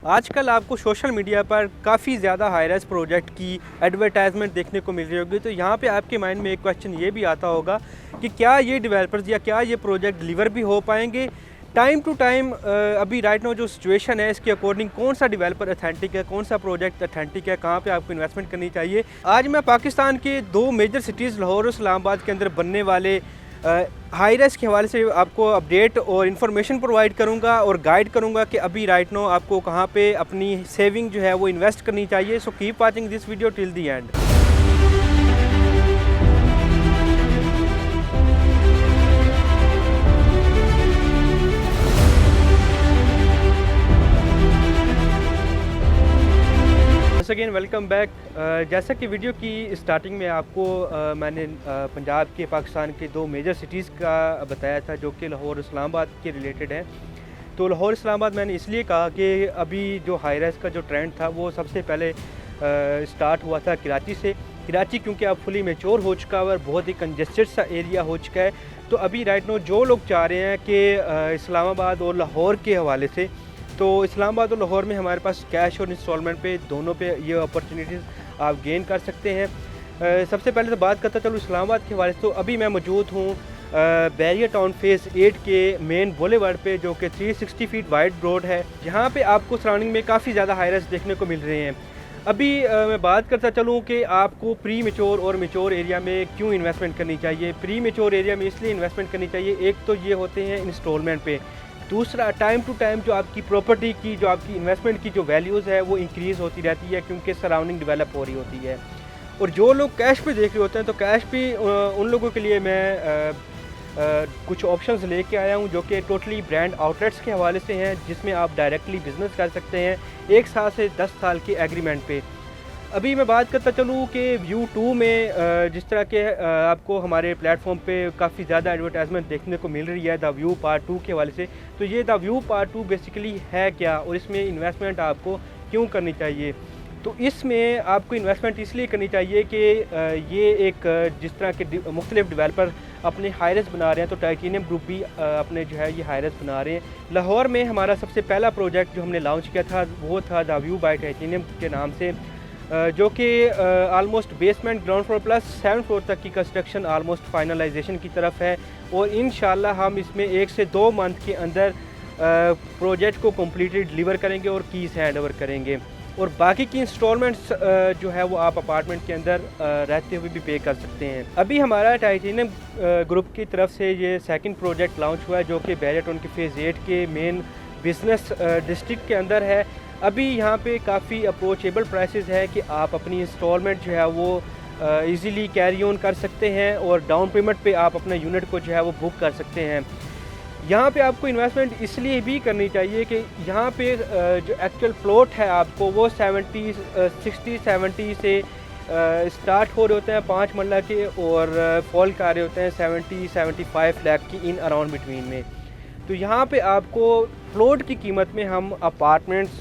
आजकल आपको social media पर काफ़ी ज़्यादा हाई राइज़ प्रोजेक्ट की एडवर्टाइजमेंट देखने को मिल रही होगी। तो यहाँ पे आपके माइंड में एक क्वेश्चन ये भी आता होगा कि क्या ये डेवलपर्स या क्या ये प्रोजेक्ट डिलीवर भी हो पाएंगे टाइम टू टाइम। अभी राइट नाउ जो सिचुएशन है इसके अकॉर्डिंग कौन सा डेवलपर अथेंटिक है, कौन सा प्रोजेक्ट अथेंटिक है, कहाँ पे आपको इन्वेस्टमेंट करनी चाहिए। आज मैं पाकिस्तान के दो मेजर सिटीज़ लाहौर और इस्लामाबाद के अंदर बनने वाले हाई राइज़ के हवाले से आपको अपडेट और इन्फॉर्मेशन प्रोवाइड करूंगा और गाइड करूंगा कि अभी राइट नो आपको कहां पे अपनी सेविंग जो है वो इन्वेस्ट करनी चाहिए। So keep watching this video till the and. Again welcome back. जैसा कि वीडियो की स्टार्टिंग में आपको मैंने पंजाब के पाकिस्तान के दो मेजर सिटीज़ का बताया था जो कि लाहौर इस्लामाबाद के रिलेटेड है। तो लाहौर इस्लामाबाद मैंने इसलिए कहा कि अभी जो हाई राइज़ का जो ट्रेंड था वो सबसे पहले स्टार्ट हुआ था कराची से। कराची क्योंकि अब फुली मैच्योर हो चुका है और बहुत ही कंजेस्टेड सा एरिया हो चुका है। तो अभी राइट नो जो लोग चाह रहे हैं कि इस्लामाबाद और लाहौर के हवाले से, तो इस्लामाबाद और लाहौर में हमारे पास कैश और इंस्टॉलमेंट पे दोनों पे ये अपॉर्चुनिटीज़ आप गेन कर सकते हैं। सबसे पहले तो बात करता चलो इस्लामाबाद के हवाले से। तो अभी मैं मौजूद हूँ बैरियर टाउन फेज़ 8 के मेन बुलेवार्ड पे जो कि 360 फीट वाइड रोड है, जहाँ पे आपको सराउंडिंग में काफ़ी ज़्यादा हाई राइज़ देखने को मिल रहे हैं। अभी मैं बात करता चलूँ कि आपको प्री मेच्योर और मेच्योर एरिया में क्यों इन्वेस्टमेंट करनी चाहिए। प्री मेच्योर एरिया में इसलिए इन्वेस्टमेंट करनी चाहिए, एक तो ये होते हैं इंस्टॉलमेंट पे, दूसरा टाइम टू टाइम जो आपकी प्रॉपर्टी की जो आपकी इन्वेस्टमेंट की जो वैल्यूज़ है वो इंक्रीज़ होती रहती है क्योंकि सराउंडिंग डेवलप हो रही होती है। और जो लोग कैश पे देख रहे होते हैं तो कैश पे उन लोगों के लिए मैं कुछ ऑप्शंस लेके आया हूँ जो कि टोटली ब्रांड आउटलेट्स के हवाले से हैं, जिसमें आप डायरेक्टली बिजनेस कर सकते हैं 1 साल से 10 साल के एग्रीमेंट पे। अभी मैं बात करता चलूँ कि व्यू 2 में जिस तरह के आपको हमारे प्लेटफॉर्म पे काफ़ी ज़्यादा एडवर्टाइजमेंट देखने को मिल रही है द व्यू पार्ट 2 के हवाले से। तो ये द व्यू पार्ट 2 बेसिकली है क्या और इसमें इन्वेस्टमेंट आपको क्यों करनी चाहिए। तो इसमें आपको इन्वेस्टमेंट इसलिए करनी चाहिए कि ये एक जिस तरह के मुख्तलिफ डेवलपर अपने हाई राइज़ बना रहे हैं, तो टाइटेनियम ग्रुप भी अपने जो है ये हाई राइज़ बना रहे हैं। लाहौर में हमारा सबसे पहला प्रोजेक्ट जो हमने लॉन्च किया था वो था द व्यू बाय टाइटेनियम के नाम से, जो कि almost basement ground floor plus 7 floor तक की कंस्ट्रक्शन आलमोस्ट फाइनलाइजेशन की तरफ है। और इंशाल्लाह हम इसमें 1 से 2 मंथ के अंदर प्रोजेक्ट को कम्प्लीटली डिलीवर करेंगे और कीज़ हैंड ओवर करेंगे। और बाकी की इंस्टॉलमेंट्स जो है वो आप अपार्टमेंट के अंदर रहते हुए भी पे कर सकते हैं। अभी हमारा टाइटेनियम ग्रुप की तरफ से ये सेकंड प्रोजेक्ट लॉन्च हुआ है जो कि बैरियर टाउन के फेज़ 8 के मेन बिजनेस डिस्ट्रिक्ट के अंदर है। अभी यहाँ पे काफ़ी अप्रोचेबल प्राइसेस है कि आप अपनी इंस्टॉलमेंट जो है वो इजीली कैरी ऑन कर सकते हैं और डाउन पेमेंट पे आप अपने यूनिट को जो है वो बुक कर सकते हैं। यहाँ पे आपको इन्वेस्टमेंट इसलिए भी करनी चाहिए कि यहाँ पे जो एक्चुअल प्लॉट है आपको वो 60-70 से स्टार्ट हो रहे होते हैं 5 मरला के और फॉल कर रहे होते हैं 70-75 लाख की इन अराउंड बिटवीन में। तो यहाँ पे आपको प्लॉट की कीमत में हम अपार्टमेंट्स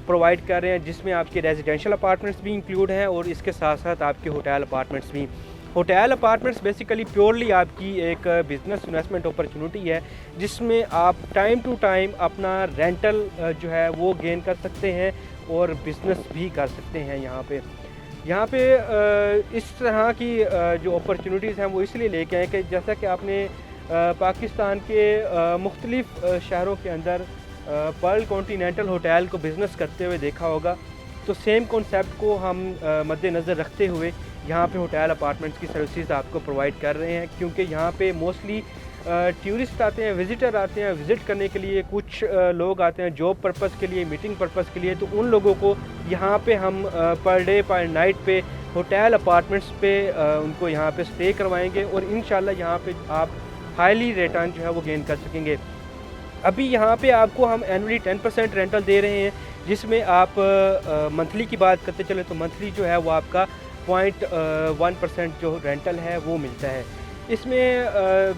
प्रोवाइड कर रहे हैं, जिसमें आपके रेजिडेंशियल अपार्टमेंट्स भी इंक्लूड हैं और इसके साथ साथ आपके होटल अपार्टमेंट्स भी। होटल अपार्टमेंट्स बेसिकली प्योरली आपकी एक बिज़नेस इन्वेस्टमेंट अपॉर्चुनिटी है, जिसमें आप टाइम टू टाइम अपना रेंटल जो है वो गेन कर सकते हैं और बिज़नेस भी कर सकते हैं। यहाँ पे इस तरह की जो अपॉर्चुनिटीज़ हैं वो इसलिए लेके आए कि जैसा कि आपने पाकिस्तान के मुख्तलिफ शहरों के अंदर पर्ल कॉन्टीनेंटल होटल को बिज़नेस करते हुए देखा होगा, तो सेम कॉन्सेप्ट को हम मद्देनज़र रखते हुए यहाँ पे होटल अपार्टमेंट्स की सर्विसेज आपको प्रोवाइड कर रहे हैं। क्योंकि यहाँ पे मोस्टली टूरिस्ट आते हैं, विज़िटर आते हैं विज़िट करने के लिए, कुछ लोग आते हैं जॉब पर्पज़ के लिए, मीटिंग पर्पज़ के लिए। तो उन लोगों को यहाँ पे हम पर डे पर नाइट पे होटल अपार्टमेंट्स पे उनको यहाँ पे स्टे करवाएँगे और इंशाल्लाह यहाँ पे आप हाईली रिटर्न जो है वो गेन कर सकेंगे। अभी यहाँ पे आपको हम एनुअली 10% रेंटल दे रहे हैं, जिसमें आप मंथली की बात करते चले तो मंथली जो है वो आपका 0.1% जो रेंटल है वो मिलता है। इसमें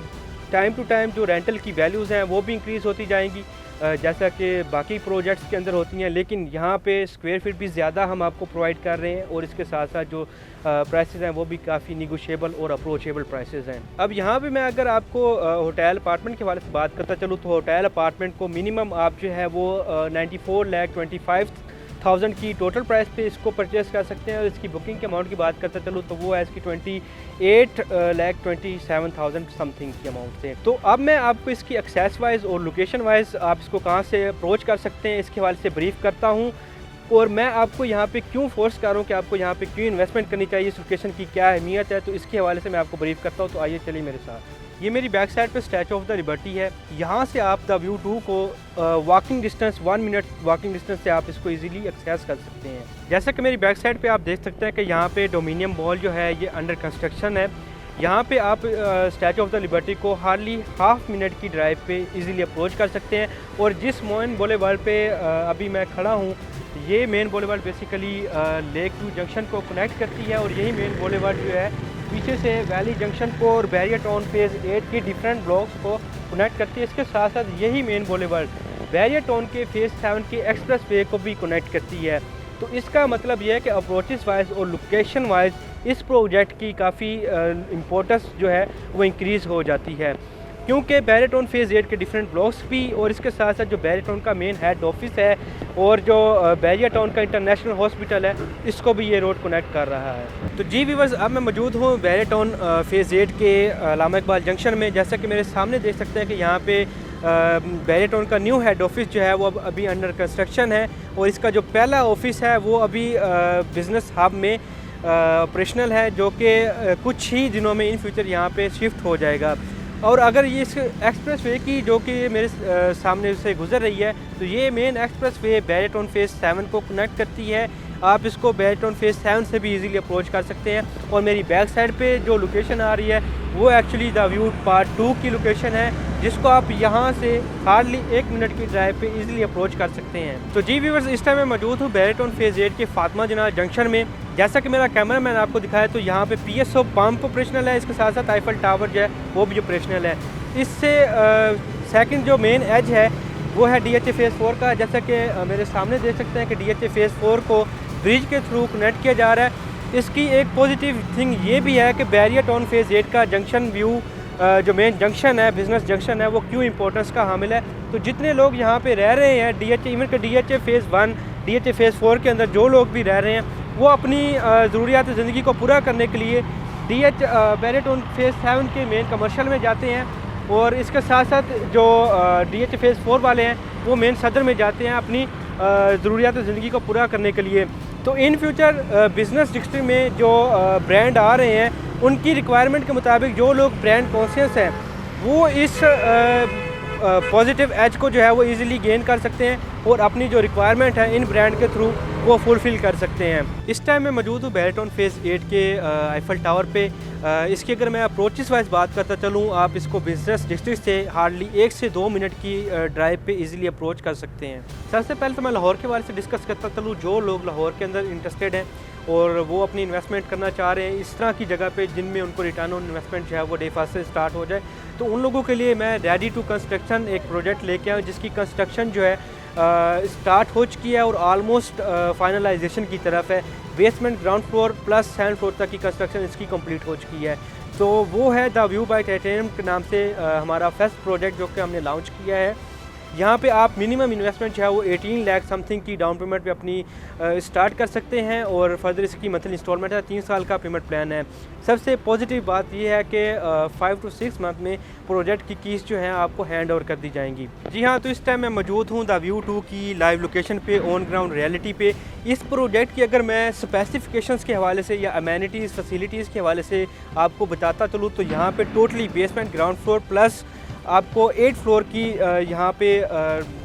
टाइम टू टाइम जो रेंटल की वैल्यूज़ हैं वो भी इंक्रीज़ होती जाएंगी। जैसा कि बाकी प्रोजेक्ट्स के अंदर होती हैं, लेकिन यहाँ पे स्क्वायर फीट भी ज़्यादा हम आपको प्रोवाइड कर रहे हैं और इसके साथ साथ जो प्राइसेस हैं वो भी काफ़ी निगोशिएबल और अप्रोचेबल प्राइसेस हैं। अब यहाँ पे मैं अगर आपको होटल अपार्टमेंट के हवाले से बात करता चलूँ तो होटल अपार्टमेंट को मिनिमम आप जो है वो 94,25,000 की टोटल प्राइस पे इसको परचेज़ कर सकते हैं। और इसकी बुकिंग के अमाउंट की बात करता चलूँ तो वो है इसकी 28,27,000 समथिंग की अमाउंट से। तो अब मैं आपको इसकी एक्सेस वाइज और लोकेशन वाइज आप इसको कहाँ से अप्रोच कर सकते हैं इसके हवाले से ब्रीफ करता हूँ, और मैं आपको यहाँ पे क्यों फोर्स कर रहा हूँ कि आपको यहाँ पे क्यों इन्वेस्टमेंट करनी चाहिए, इस लोकेशन की क्या अहमियत है, तो इसके हवाले से मैं आपको ब्रीफ करता हूँ। तो आइए चलिए मेरे साथ। ये मेरी बैक साइड पे स्टैचू ऑफ द लिबर्टी है। यहाँ से आप द व्यू 2 को walking distance 1 minute walking distance से आप इसको इजीली एक्सेस कर सकते हैं। जैसा कि मेरी बैक साइड पे आप देख सकते हैं कि यहाँ पे डोमिनियम मॉल जो है ये अंडर कंस्ट्रक्शन है। यहाँ पे आप स्टैचू ऑफ द लिबर्टी को हार्डली हाफ मिनट की ड्राइव पे इजीली अप्रोच कर सकते हैं। और जिस मेन बुलेवार्ड पे अभी मैं खड़ा हूँ, ये main boulevard basically lake view junction को कनेक्ट करती है, और यही मेन बुलेवार्ड जो है पीछे से वैली जंक्शन को और बैरियर टाउन फेज़ 8 की डिफरेंट ब्लॉक्स को कनेक्ट करती है। इसके साथ साथ यही मेन बुलेवार्ड बैरियर टाउन के फेज़ 7 के एक्सप्रेस वे को भी कनेक्ट करती है। तो इसका मतलब यह है कि अप्रोचेस वाइज और लोकेशन वाइज इस प्रोजेक्ट की काफ़ी इम्पोर्टेंस जो है वो इंक्रीज़ हो जाती है, क्योंकि बैरियर टाउन फेज़ 8 के डिफरेंट ब्लॉक्स भी, और इसके साथ साथ जो बैरियर टाउन का मेन हेड ऑफिस है और जो बैरियर टाउन का इंटरनेशनल हॉस्पिटल है, इसको भी ये रोड कनेक्ट कर रहा है। तो जी व्यूअर्स, अब मैं मौजूद हूँ बैरियर टाउन फेज़ 8 के अल्लामा इकबाल जंक्शन में। जैसा कि मेरे सामने देख सकते हैं कि यहाँ पे बैरियर टाउन का न्यू हेड ऑफिस जो है वो अभी अंडर कंस्ट्रक्शन है, और इसका जो पहला ऑफिस है वो अभी बिज़नेस हब में ऑपरेशनल है, जो कि कुछ ही दिनों में इन फ्यूचर यहाँ पे शिफ्ट हो जाएगा। और अगर ये इस एक्सप्रेस वे की जो कि मेरे सामने से गुजर रही है, तो ये main express way barrier town phase 7 को कनेक्ट करती है। आप इसको बैरियर टाउन फेज़ 7 से भी इजीली अप्रोच कर सकते हैं। और मेरी बैक साइड पे जो लोकेशन आ रही है वो एक्चुअली द व्यू पार्ट 2 की लोकेशन है, जिसको आप यहाँ से हार्डली 1 मिनट की ड्राइव पे इजीली अप्रोच कर सकते हैं। तो जी व्यूअर्स, इस टाइम मैं मौजूद हूँ बैरियर टाउन फेज़ 8 के फातिमा जिन्ना जंक्शन में। जैसा कि मेरा कैमरा मैंने आपको दिखाया, तो यहाँ पे PSO पंप ऑपरेशनल है, इसके साथ साथ आईफल टावर जो है वो भी ऑपरेशनल है। इससे सेकंड जो मेन एज है वो है DHA फेज़ 4 का। जैसा कि मेरे सामने देख सकते हैं कि DHA फेज़ 4 को ब्रिज के थ्रू कनेक्ट किया जा रहा है। इसकी एक पॉजिटिव थिंग ये भी है कि बैरियर टाउन फेज़ 8 का जंक्शन व्यू जो मेन जंक्शन है, बिजनेस जंक्शन है, वो क्यों इंपॉर्टेंस का हामिल है। तो जितने लोग यहाँ पे रह रहे हैं DHA, इवन के DHA फेज़ 1, DHA फेज़ 4 के अंदर जो लोग भी रह रहे हैं, वो अपनी ज़रूरियात ज़िंदगी को पूरा करने के लिए बैरियर टाउन फेज़ 7 के मेन कमर्शियल में जाते हैं, और इसके साथ साथ जो DHA फेज़ 4 वाले हैं वो मेन सदर में जाते हैं अपनी ज़रूरियात ज़िंदगी को पूरा करने के लिए। तो इन फ्यूचर बिज़नेस डिस्ट्रिक्ट में जो ब्रांड आ रहे हैं, उनकी रिक्वायरमेंट के मुताबिक जो लोग ब्रांड कॉन्शियस हैं वो इस पॉजिटिव एज को जो है वो इजीली गेन कर सकते हैं, और अपनी जो रिक्वायरमेंट है इन ब्रांड के थ्रू वो फुलफ़िल कर सकते हैं। इस टाइम मैं मौजूद हूँ बैरियर टाउन फेज़ 8 के आईफल टावर पे। इसकी अगर मैं अप्रोचेस वाइज बात करता चलूँ, आप इसको बिजनेस डिस्ट्रिक्ट से हार्डली 1 से 2 मिनट की ड्राइव पे इजीली अप्रोच कर सकते हैं। सबसे पहले तो मैं लाहौर के बारे से डिस्कस करता चलूँ। जो लोग लाहौर के अंदर इंटरेस्टेड हैं और वो अपनी इन्वेस्टमेंट करना चाह रहे हैं इस तरह की जगह पे जिनमें उनको रिटर्न ऑन इन्वेस्टमेंट जो है वो डे फर्स्ट से स्टार्ट हो जाए, तो उन लोगों के लिए मैं रेडी टू कंस्ट्रक्शन एक प्रोजेक्ट लेके आया, जिसकी कंस्ट्रक्शन जो है स्टार्ट हो चुकी है और ऑलमोस्ट फाइनलाइजेशन की तरफ है। Basement, ground floor plus second floor तक की कंस्ट्रक्शन इसकी कंप्लीट हो चुकी है। तो वो है द व्यू बाय टाइटेनियम के नाम से हमारा फर्स्ट प्रोजेक्ट जो कि हमने लॉन्च किया है। यहाँ पे आप मिनिमम इन्वेस्टमेंट जो है वो 18 लाख समथिंग की डाउन पेमेंट पे अपनी स्टार्ट कर सकते हैं, और फर्दर इसकी मंथली इंस्टॉलमेंट है, 3 साल का पेमेंट प्लान है। सबसे पॉजिटिव बात ये है कि 5 to 6 मंथ में प्रोजेक्ट की कीज़ जो है आपको हैंड ओवर कर दी जाएंगी। जी हाँ, तो इस टाइम मैं मौजूद हूँ द व्यू 2 की लाइव लोकेशन पे, ऑन ग्राउंड रियलिटी पे। इस प्रोजेक्ट की अगर मैं स्पेसिफिकेशंस के हवाले से या अमेनिटीज़ फैसिलिटीज़ के हवाले से आपको बताता चलूँ, तो यहाँ पे totally basement, ground floor plus आपको 8 फ्लोर की यहाँ पे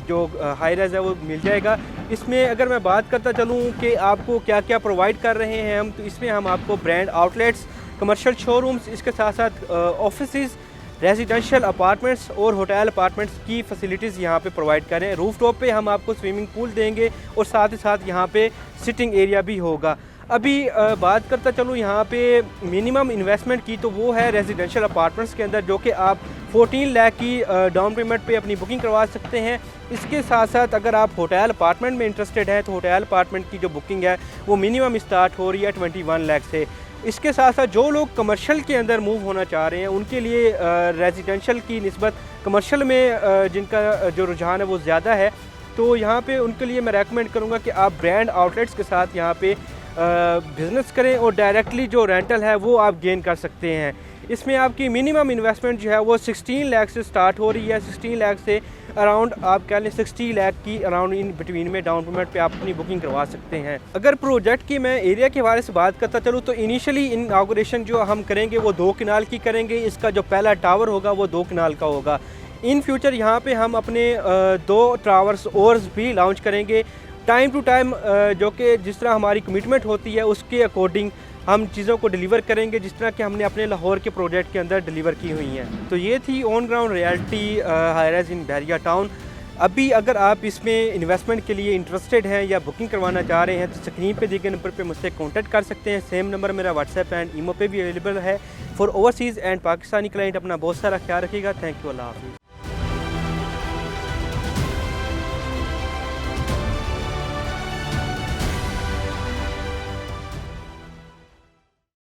जो हाई राइज है वो मिल जाएगा। इसमें अगर मैं बात करता चलूँ कि आपको क्या क्या प्रोवाइड कर रहे हैं हम, तो इसमें हम आपको ब्रांड आउटलेट्स, कमर्शियल शोरूम्स, इसके साथ साथ ऑफिसेज़, रेजिडेंशियल अपार्टमेंट्स और होटल अपार्टमेंट्स की फैसिलिटीज़ यहाँ पे प्रोवाइड कर रहे हैं। रूफ टॉप पे हम आपको स्विमिंग पूल देंगे और साथ ही साथ यहाँ पे सिटिंग एरिया भी होगा। अभी बात करता चलूँ यहाँ पे मिनिमम इन्वेस्टमेंट की, तो वो है रेजिडेंशियल अपार्टमेंट्स के अंदर, जो कि आप 14 लाख की डाउन पेमेंट पे अपनी बुकिंग करवा सकते हैं। इसके साथ साथ अगर आप होटल अपार्टमेंट में इंटरेस्टेड हैं तो होटल अपार्टमेंट की जो बुकिंग है वो मिनिमम स्टार्ट हो रही है 21 लाख से। इसके साथ साथ जो लोग कमर्शियल के अंदर मूव होना चाह रहे हैं उनके लिए रेजिडेंशियल की निस्बत कमर्शियल में जिनका जो रुझान है वो ज़्यादा है, तो यहाँ पे उनके लिए मैं रेकमेंड करूँगा कि आप ब्रांड आउटलेट्स के साथ यहाँ पे बिज़नेस करें और डायरेक्टली जो रेंटल है वो आप गेन कर सकते हैं। इसमें आपकी मिनिमम इन्वेस्टमेंट जो है वो 16 लाख से स्टार्ट हो रही है। 16 लाख से अराउंड आप कह लें 60 लाख की अराउंड इन बिटवीन में डाउन पेमेंट पे आप अपनी बुकिंग करवा सकते हैं। अगर प्रोजेक्ट की मैं एरिया के बारे से बात करता चलूँ तो इनिशियली इनागुरेशन जो हम करेंगे वो 2 कनाल की करेंगे। इसका जो पहला टावर होगा वो 2 कनाल का होगा। इन फ्यूचर यहाँ पे हम अपने 2 टावर्स और भी लॉन्च करेंगे। टाइम टू टाइम जो कि जिस तरह हमारी कमिटमेंट होती है उसके अकॉर्डिंग हम चीज़ों को डिलीवर करेंगे, जिस तरह कि हमने अपने लाहौर के प्रोजेक्ट के अंदर डिलीवर की हुई हैं। तो ये थी on ground reality high rise in Bahria town. अभी अगर आप इसमें इन्वेस्टमेंट के लिए इंटरेस्टेड हैं या बुकिंग करवाना चाह रहे हैं तो स्क्रीन पे दिए गए नंबर पे मुझसे कांटेक्ट कर सकते हैं। सेम नंबर मेरा व्हाट्सएप एंड ईमो पे भी अवेलेबल है। For overseas and Pakistani client अपना बहुत सारा ख्याल रखिएगा। थैंक यू, अल्लाह हाफ़िज़।